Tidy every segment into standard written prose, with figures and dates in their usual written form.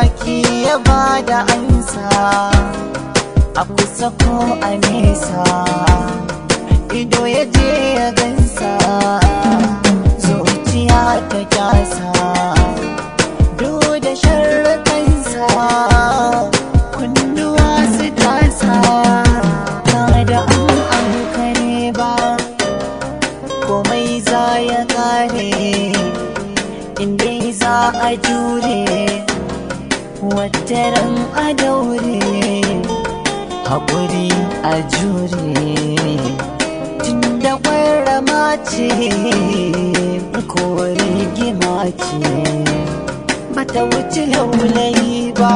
baki ya bada ansa, a kusa ko a nesa, ido ya je ya gansa, zuciya ta kyasa, duk da sharrakansa, kunnuwa su tasa, kada an kare ba, komai za ya kare, inda za a jure, wataran a daure, haƙuri a jure, tunda ƙwarama ce ko rigima ce, bata wuce laulayi ba.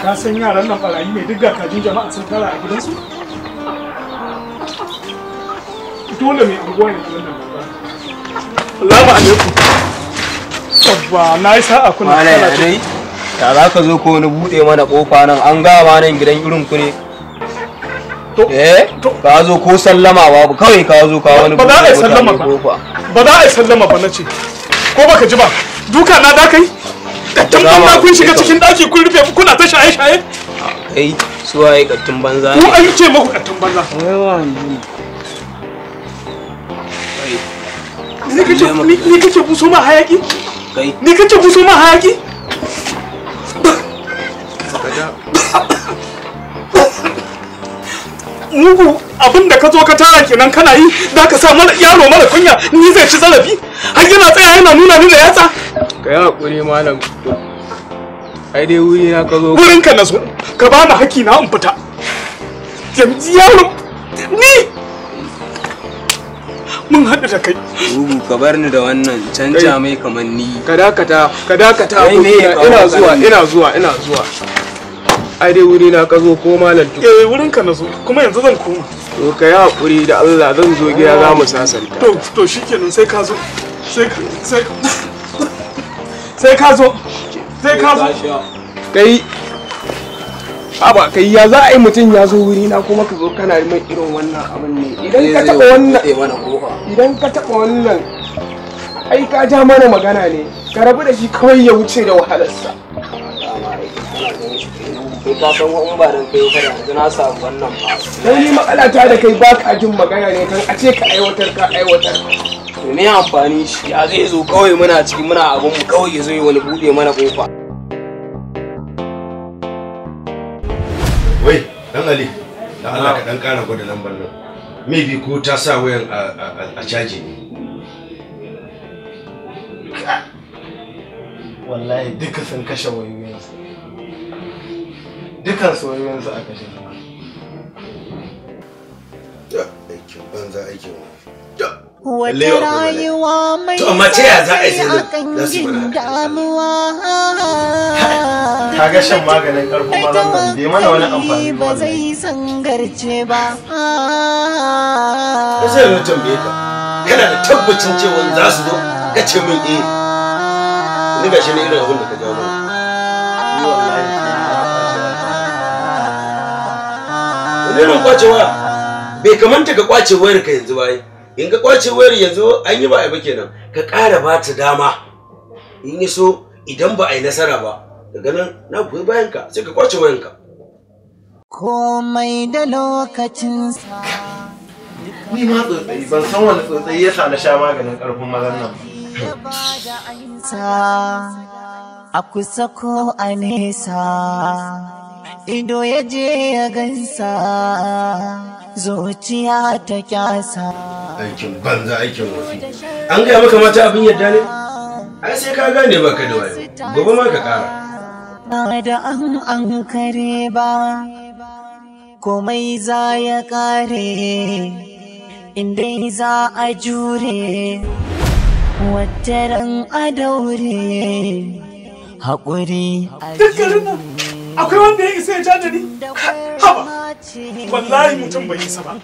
Ka san yaran nan barayi ne, duk ga kajin jama'a sun tara a gidansu? Dole mai anguwa ne wannan babba. Salamu alaikum. Abba na yi sa'a kuna kala dai. Ya za ka zo ko wani buɗe mana ƙofa nan, an gama nan gidan irin ku ne. Ka zo ko sallama babu, kawai ka zo ka wani buɗe mutane ƙofa. Ba za a yi sallama ba na ce. Ko baka ji ba, duka na da kai? Kattun banza kun shiga cikin ɗaki kun rufe kuna ta shaye-shaye? Kai, su waye kattun banza ne? Ku an ce muku kattun banza. Ni kake buso ma hayaki? Kai. Ni kake buso ma hayaki? Mugu abinda ka zo ka tara kenan kana yi, da ka sa mana yaro mara kunya, ni zai ci zarafi? Har yana tsaya yana nuna ni da yatsa? Ka yi haƙuri malam. Ai dai wuri na ka zo. Wurin ka na so, ka bani haƙƙi na in fita. Yanzu yaro ni mun haɗu da kai. Ugu ka bar ni da wannan canja mai kamar ni. Ka dakata ina zuwa. Ai dai wuri na ka zo ko malam to. Wurin ka na zo, kuma yanzu zan koma. To ka yi haƙuri da Allah, zan zo gida za mu sasanta. To shikenan sai ka zo. Sai ka zo. Kai aba kai ya za a yi mutum ya zo wuri na kuma ka zo kana mai irin wannan abin ne. Idan ka taɓa wannan ai ka ja mana magana ne, ka rabu da shi kawai ya wuce da wahalarsa. Kai ka san wa'un ba dan kai kada yanzu na samu wannan ba. Dan ni makalata da kai ba ka jin magana ne, kan a ce ka aiwatar. To me amfani shi ya zai zo kawai muna cikin muna abun mu kawai ya zo yi wani bude mana kofa. Wai dan Ali, dan Allah ka dan kara gwada lambar nan. Maybe ko ta sa wayan a caji ne. Wallahi duka sun kashe wayoyinsu. Dukan soyoyinsu a kashe. Aikin banza aikin wa. Wata rayuwa mai akan jin damuwa. Kaga shan maganin karfin mazan nan bai mana wani amfani ba. Ba zai sangarce ba. Sai na tambaye ka. Kana da tabbacin cewa za su zo? Ka ce min eh. Ni ga shi ne irin abin da ka jawo mana. Ni wallahi Wani irin kwace waya? Bai kamanta ka kwace wayar ka yanzu ba. In ka kwace wayar yanzu an yi ba a yi ba kenan, ka ƙara ba ta dama. In yi so idan ba a yi nasara ba, daga nan na goyi bayan ka sai ka kwace wayanka. Komai da lokacinsa. Ni ma tsotsayi ban san wani tsotsayi yasa na sha maganin karfin mazan nan ba. A kusa ko a nesa, ido ya je ya gansa, zuciya ta kyasa. Aikin banza aikin wafi. An gaya maka mata abin yadda ne? Ai sai ka gane baka da wayo. Gobe ma ka kara. Da an kare ba, komai za ya kare, inda za a jure, wataran a daure, haƙuri a jure. Akwai wanda ya isa ya ja da ni? Haba! Wallahi mutum bai isa ba.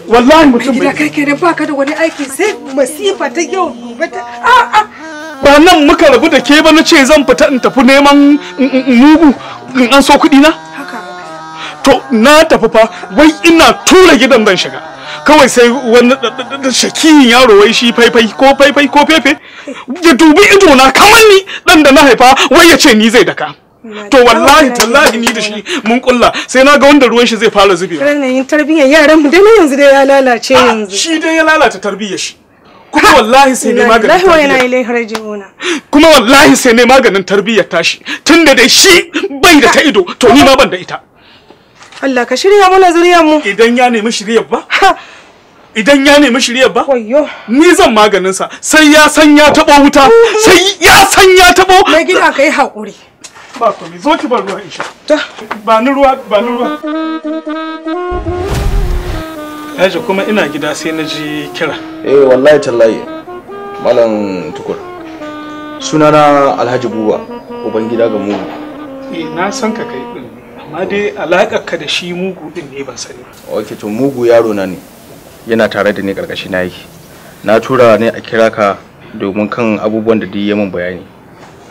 Wallahi mutum bai isa. Kai da baka da wani aiki sai masifa ta yau gobe ta. Ba nan muka rabu da ke ba na ce zan fita in tafi neman mugu in an so kuɗi na? Haka. to na tafi fa wai ina tura gidan zan shiga kawai sai wani shakiyin yaro wai shi faifai ko fefe ya dubi ido na kamar ni dan da na haifa wai ya ce ni zai daka to wallahi tallahi ni da shi mun kulla sai na ga wanda ruwan shi zai fara zubewa ranar tarbiyyar yaran mu dai yanzu dai ya lalace yanzu shi dai ya lalata tarbiyyar shi kuma wallahi sai ne maganin tarbiyyar kuma wallahi sai ne maganin tarbiyyar tashi tunda dai shi bai da ta ido to ni ma ban da ita Allah ka shirya mana zuriyar mu idan ya nemi shiryar ba ni zan maganin sa sai ya san ya tabo wuta sai ya san ya tabo mai gida kai hakuri ba ko mi zo ki bar ruwa insha ba ni ruwa Aje kuma ina gida sai na ji kira wallahi tallahi malam tukur sunana Alhaji Buba uban gida ga mugu na san ka kai din amma dai alakar ka da shi mugu din ne ban sani okay to mugu yaro na ne yana tare da ni karkashi na yake na tura ne a kira ka domin kan abubuwan da duk ya min bayani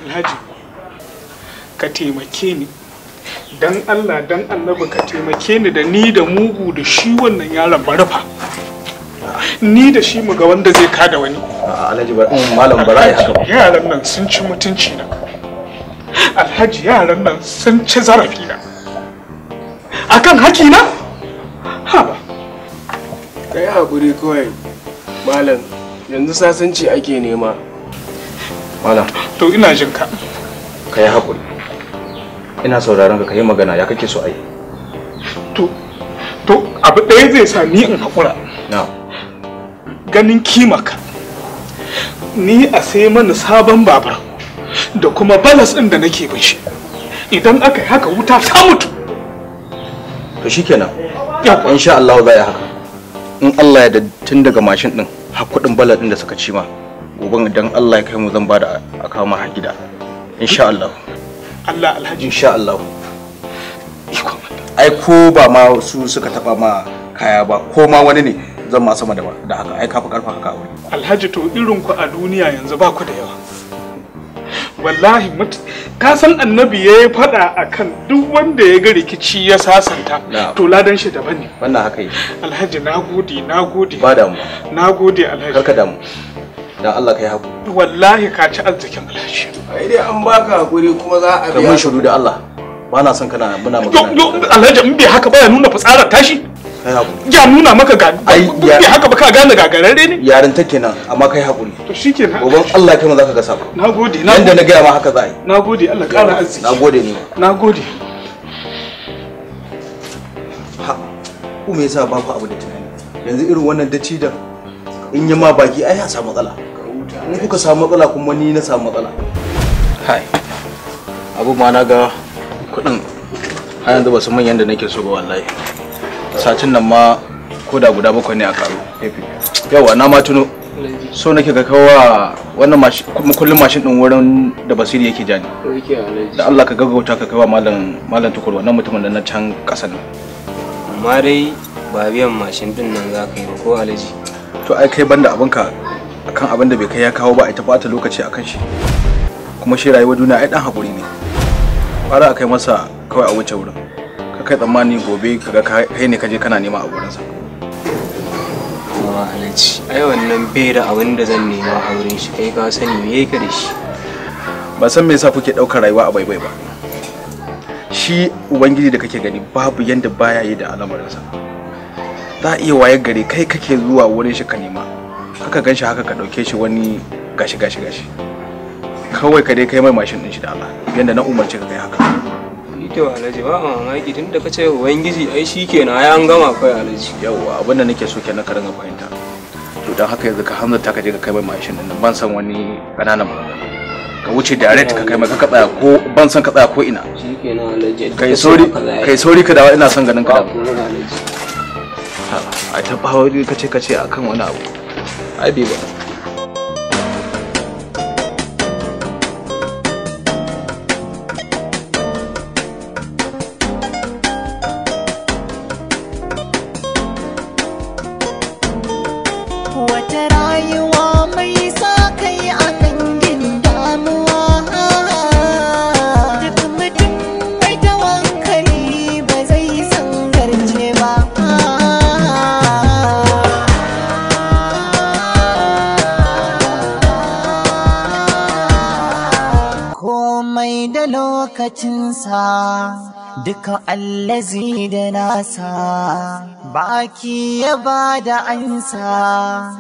Alhaji ka taimake ni dan Allah dan Annabi ka taimake ni da ni da mugu da shi wannan yaron barafa ni da shi mu ga wanda zai kada wani Alhaji malam bara ya haka yaran nan sun ci mutunci na Alhaji yaran nan sun ci zarafi na akan haki na haba kai hakuri kawai malam yanzu sasanci ake nema malam to ina jin ka kai hakuri ina sauraron ka kai magana ya kake so ai to abu ɗaya zai sa ni in hakura ganin kimaka ni a sai mana sabon babur da kuma balas ɗin da nake bin shi idan aka yi haka wuta ta mutu to shikenan insha Allah za ya haka in Allah ya da tun daga mashin din har kudin balas ɗin da suka ci ma gobe idan Allah ya kai mu zan bada a kawo ma har gida insha Allah Alhaji insha Allah ai ko ba ma su suka taba ma kaya ba ko ma wani ne zan ma sama da haka ai kafa karfa haka aure Alhaji to irin ku a duniya yanzu ba ku da yawa wallahi ka san annabi ya faɗa akan duk wanda ya ga rikici ya sasanta to ladan shi daban ne wannan haka yi Alhaji nagode ba damu nagode Alhaji karka damu dan Allah kai haku wallahi ka ci arzikin Alhaji ai dai an baka hakuri kuma za a biya mun shiru da Allah ba na son kana muna magana Alhaji in bai haka ba ya nuna fitsarar tashi kai hakuri ya nuna maka ga bai haka ba ka gane gagararre ne yarin take nan amma kai hakuri to shikenan goban Allah kai mu zaka ga sako nagode yanda na ga ma haka za a yi nagode Allah ƙara arziki nagode ni nagode ha ku me yasa ba ku abu da tunani yanzu irin wannan daci da in yi ma baki ai ya samu matsala in kuka samu matsala kuma ni na samu matsala hai abu ma na ga kudin har yanzu ba su manyan da nake so ba wallahi satin nan ma ko da guda 7 ne a karo yawa na ma tuno so nake ga kawa wannan kullum mashin din wurin da Basiri yake jani da Allah ka gaggauta ka kaiwa malam tukur wannan mutumin da na can kasan nan amma dai ba biyan mashin din nan za ka yi ba ko Alhaji to ai kai banda abinka akan abin da bai kai ya kawo ba ai ta bata lokaci akan shi kuma shi rayuwar duniya ai dan hakuri ne fara akai masa kawai a wuce wurin ka kai tsammani gobe kaga kai ne kaje kana nema a wurin sa Alhaji ai wannan bai da abin da zan nema a wurin shi kai ka sani me yake da shi ba san me yasa kuke daukar rayuwa a baibai ba shi ubangiji da kake gani babu yanda baya yi da al'amarin sa za a iya wayar gare kai kake zuwa wurin shi ka nema kaka ganshi haka ka dauke shi wani gashi kawai ka dai kai mai mashin din shi da Allah yanda na umarce ka kai haka ito Alhaji ba mamaki tunda kace ubangiji ai shikenan ai an gama kai Alhaji yawa abin da nake so kenan ka ringa fahimta to dan haka yanzu ka hanzarta ka je ka kai mai mashin din ban san wani kananan magana ka wuce direct ka kai mai ka tsaya ko ban san ka tsaya ko ina shikenan Alhaji kai sauri ka dawo ina son ganin ka da ai ta bawo kace akan wani abu ai bai ba wata rayuwa mai sa kai a kangin damuwa duk mutum mai tawakkali ba zai san lokacinsa, duka allazi da nasa, baki ya ba da ansa,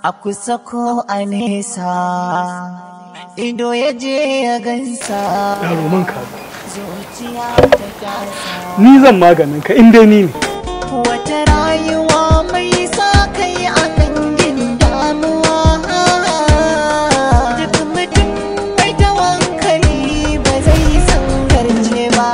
a kusa ko a nesa, ido ya je ya gansa. Yaro man ka. Zuciya ta kasa. Ni zan maganin ka inda ni ne. Wata rayuwa mai sa kai a kangin damuwa. Duk mutum mai tawakkali ba zai san garje ba.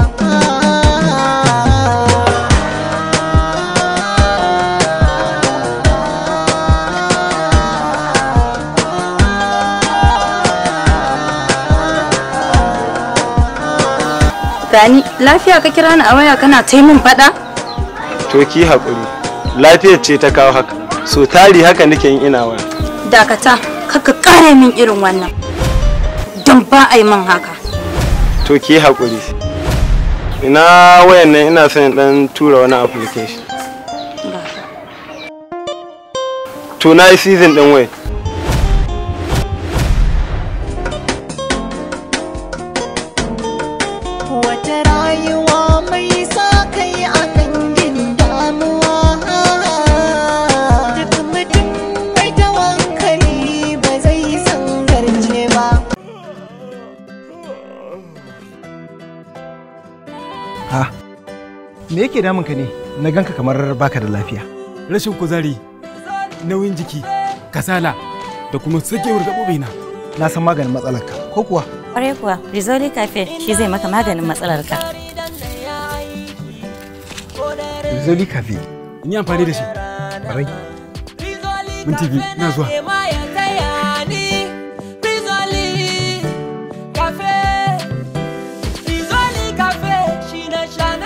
Gani, lafiya ka kira ni a waya kana ta min faɗa? To ki haƙuri, lafiyar ce ta kawo haka, so tari haka nake yin ina waya. Dakata, kaka ƙara min irin wannan, don ba a yi min haka. To ki haƙuri, ina wayan nan ina son ɗan tura wani application. To na yi season ɗin waya. Me yake damun ka ne? Na ganka kamar baka da lafiya. Rashin kuzari, nauyin jiki, kasala da kuma sakewar gaɓoɓi na. Na san maganin matsalarka, ko kuwa? Ƙwarai kuwa, Rizoli Cafe shi zai maka maganin matsalarka. Rizoli Cafe. In yi amfani da shi. Ƙwarai. Minti biyu, ina zuwa.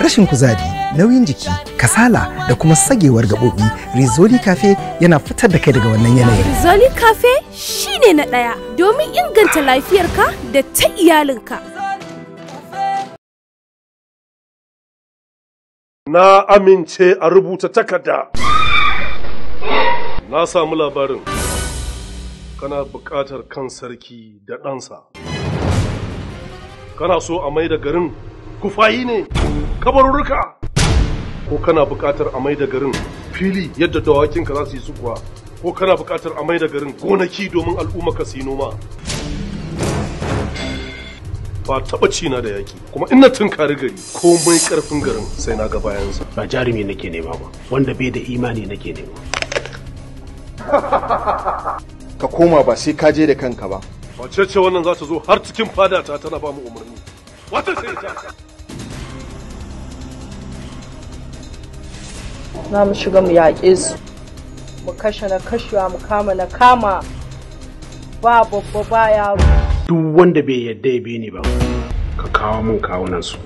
Rashin kuzari, nauyin jiki, kasala da kuma sagewar gaɓoɓi, Rizoli Cafe yana fitar da kai daga wannan yanayin. Rizoli Cafe shine na ɗaya domin inganta lafiyarka da ta iyalinka. Na amince a rubuta takarda. Na samu labarin kana buƙatar kan sarki da ɗansa. Kana so a mai da garin kufayi ne, kabarurruka, ko kana buƙatar a mai da garin fili yadda dawakinka za su yi sukuwa, ko kana buƙatar a mai da garin gonaki domin al'umma ka su yi noma. Ba taɓa cina da yaƙi, kuma ina tunkari gari komai ƙarfin garin sai na ga bayansa. Ba jarumi nake nema ba, wanda bai da imani nake nema. Ka koma ba sai ka je da kanka ba. Wace ce wannan za ta zo har cikin fadata tana ba mu umarni? Wata sai ta. Za mu shiga mu yaƙe su, mu kashe na kashewa, mu kama na kama, ba babba ba yaro. Duk wanda bai yadda ya bi ni ba, ka kawo mun kawunan su.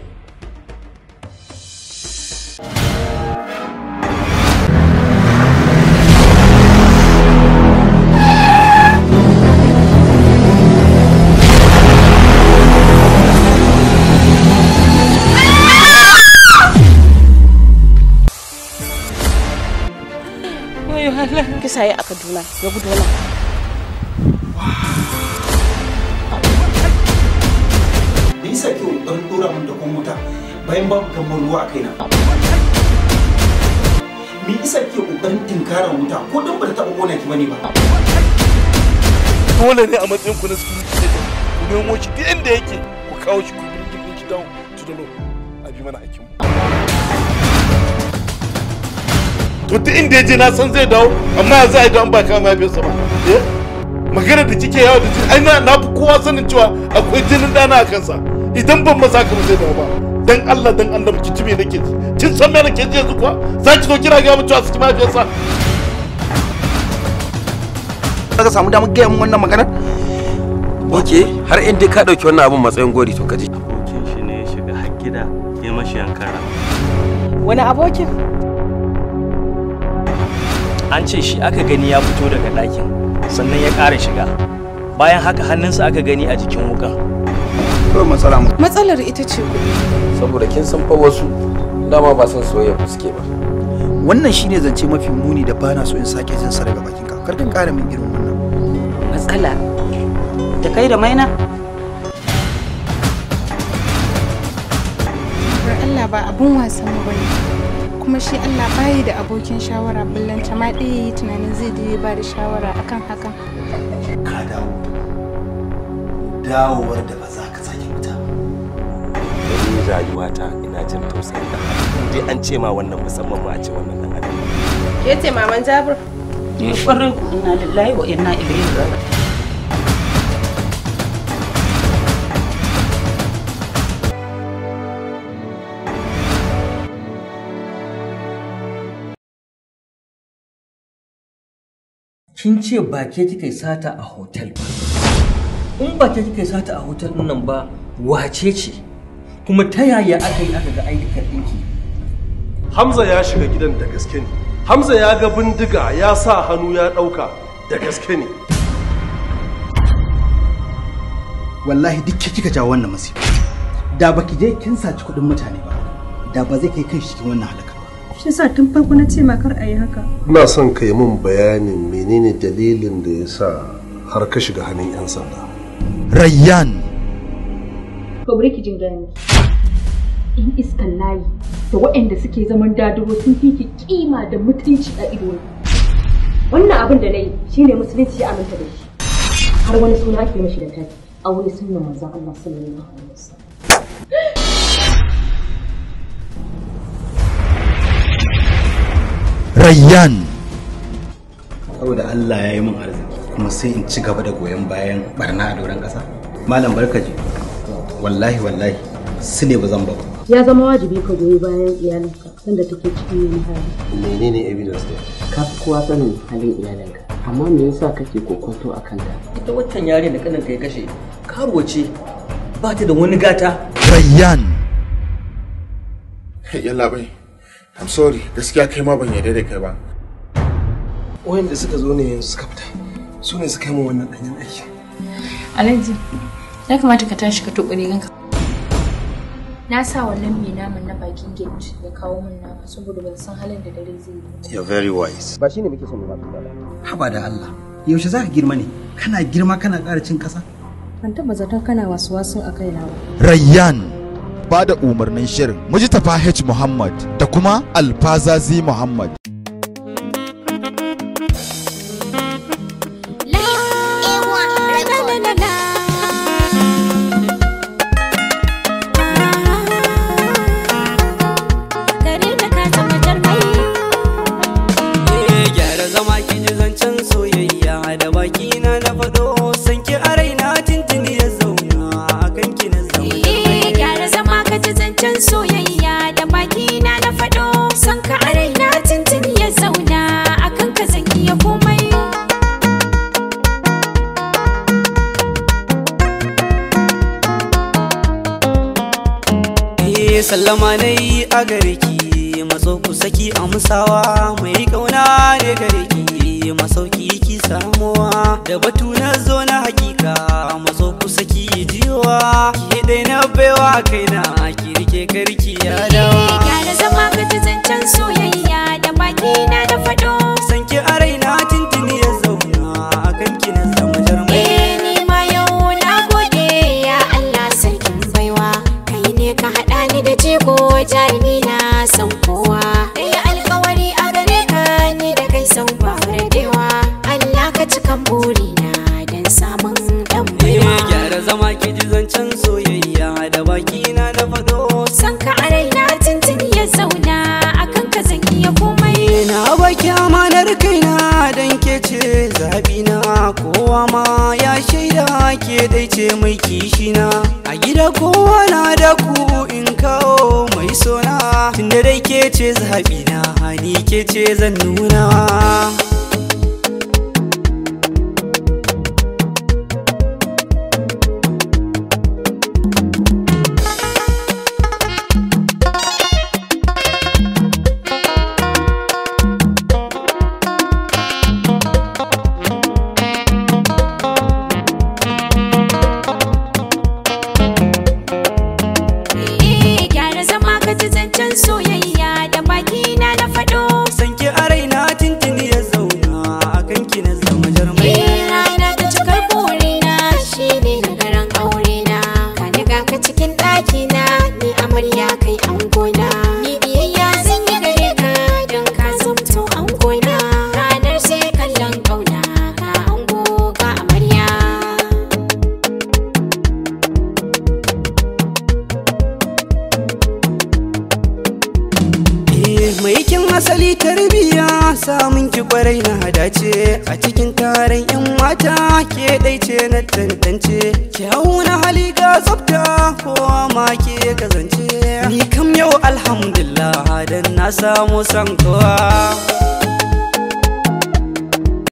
Kisa yi a Kaduna, ya gudu nan. Me yasa ke ɗan ɗora mun da kun wuta bayan babu kamar ruwa a kaina? Me yasa ke ƙoƙarin tinkarar wuta ko dan ba ta taɓa ƙona ki bane ba? Dole ne a matsayin ku na security agent ku nemo shi duk inda yake ku kawo shi ku bring shi down to the law a bi mana hakkin mu. To duk inda ya je na san zai dawo, amma yanzu ai da an ba kama mahaifiyarsa ba. Magana da kike yawo da ai na fi kowa sanin cewa akwai jinin dana a kansa. Idan ban masa haka ba zai dawo ba. Dan Allah dan annabi ki ji me nake ji. Kin san me nake ji yanzu kuwa? Za ki zo kira ga mu cewa saki mahaifiyarsa. Ka samu damar gaya mun wannan maganar? Okay, har in dai ka dauki wannan abun matsayin gori to ka ji. Abokin shi ne ya shiga har gida ya mashi yankara. Wani abokin? An ce shi aka gani ya fito daga ɗakin sannan ya ƙara shiga. Bayan haka hannunsa aka gani a jikin wukan. Kawai matsala mu. Matsalar ita ce kuɗi. Saboda kin san fa wasu dama ba san soyayya suke ba. Wannan shine zance mafi muni da bana so in sake jin sa daga bakinka. Kar ka ƙara min irin wannan. Matsala da kai da maina? ba abun wasan mu bane. Kuma shi Allah bayi da abokin shawara ballanta ma ɗaya yi tunanin zai je ba da shawara akan hakan. Ka dawo. Dawowar da ba za ka sake fita ba. Ni rayuwata ina jin tausayin da dai an ce ma wannan musamman ma a ce wannan dan adam. Ke ce maman Jabir? Ni kwarin ku inna lillahi wa inna ilaihi raji'un. Kin ce ba ke kika sata a hotel ba. In ba ke kika sata a hotel din nan ba, wace ce? Kuma ta yaya aka yi aka ga aidikar ɗinki? Hamza ya shiga gidan da gaske ne. Hamza ya ga bindiga ya sa hannu ya ɗauka da gaske ne. Wallahi duk ke kika jawo wannan masifa. Da baki je kin saci kuɗin mutane ba, da ba zai kai kan shi cikin wannan halaka. Shi sa tun farko na ce makar a yi haka. Ina son ka yi min bayanin menene dalilin da ya sa har ka shiga hannun 'yan sanda. Rayyan. Ko bari ki jin gani. In iskan layi da waɗanda suke zaman daduro sun fi ki kima da mutunci a ido. Wannan abin da na yi shine musulunci ya aminta da shi. Har wani suna ake mashi da kai a wani sunan manzon Allah sallallahu alaihi wasallam. Rayyan. Saboda Allah ya yi min arziki kuma sai in ci gaba da goyon bayan barna a doron ƙasa. Malam barkaji. Wallahi su ne ba zan ba. Ya zama wajibi ka goyi bayan iyalinka sanda take cikin yin hali. Menene evidence ne? Ka fi kowa sanin halin iyalinka. Amma me yasa kake kokonto a kanta? Ita waccan yare da kaninka ya kashe, karuwa ce ba ta da wani gata. Rayyan. Yalla bai. I'm sorry, gaskiya kai ma ban yarda da kai ba. Wayanda suka zo ne yanzu suka fita. Su ne suka yi min wannan danyen aiki. Alhaji, ya kamata ka tashi ka tuɓe riganka. Na sa wannan mai naman na bakin gate ya kawo min nama saboda ban san halin da dare zai yi. You're very wise. Ba shine muke son mu ba. Haba da Allah. Yaushe za ka girma ne? Kana girma kana ƙara cin ƙasa? Ban taɓa zaton kana wasu a kaina ba. Rayyan. Ba da umarnin shirin Mujtafa H Muhammad da kuma Alfazazi Muhammad. Soyayya da baki na na faɗo san ka a raina tuntuni ya zauna akan ka zan iya komai. Sallama na yi a gare ki matso ku saki amsawa mai kauna ne gare ki masauki ki samuwa da batu na zo na hakika matso ku saki jiwa ki dai na baiwa kaina ki rike karki ya dawa. Gyara zama ka ji zancen soyayya da baki na na faɗo san ki a raina tuntuni ya zauna akan ki na zama jarmai. Ni ma yau na gode ya Allah sarkin baiwa kai ne ka haɗa ni da jego jarumi na san kowa. Ɗaya alkawari a gare ka ni da kai sau ba radewa Allah ka cikan burina don samun ɗan baiwa. Gyara zama ki ji zancen soyayya da baki na na faɗo san ka a raina tuntuni ya zauna akan ka zan iya komai. Na baki amanar kaina don ke ce zaɓina kowa ma ya shaida ke dai ce mai kishina a gida kowa na da ku in kawo mai sona tunda dai ke ce zaɓina ni ke ce zan nuna. Soyayya da baki na na faɗo san ki a raina tuntuni ya zauna akan ki na zama jarmai. Rana ta cikar burina shine na garan aure na ka niga ka cikin ɗaki na ni amarya kai an gona. tarbiya samun ki kwarai na dace a cikin taron yan mata ke dai ce na tantance kyau na hali ga tsafta kowa ma ke kazance ni kam yau alhamdulillah dan na samu san kowa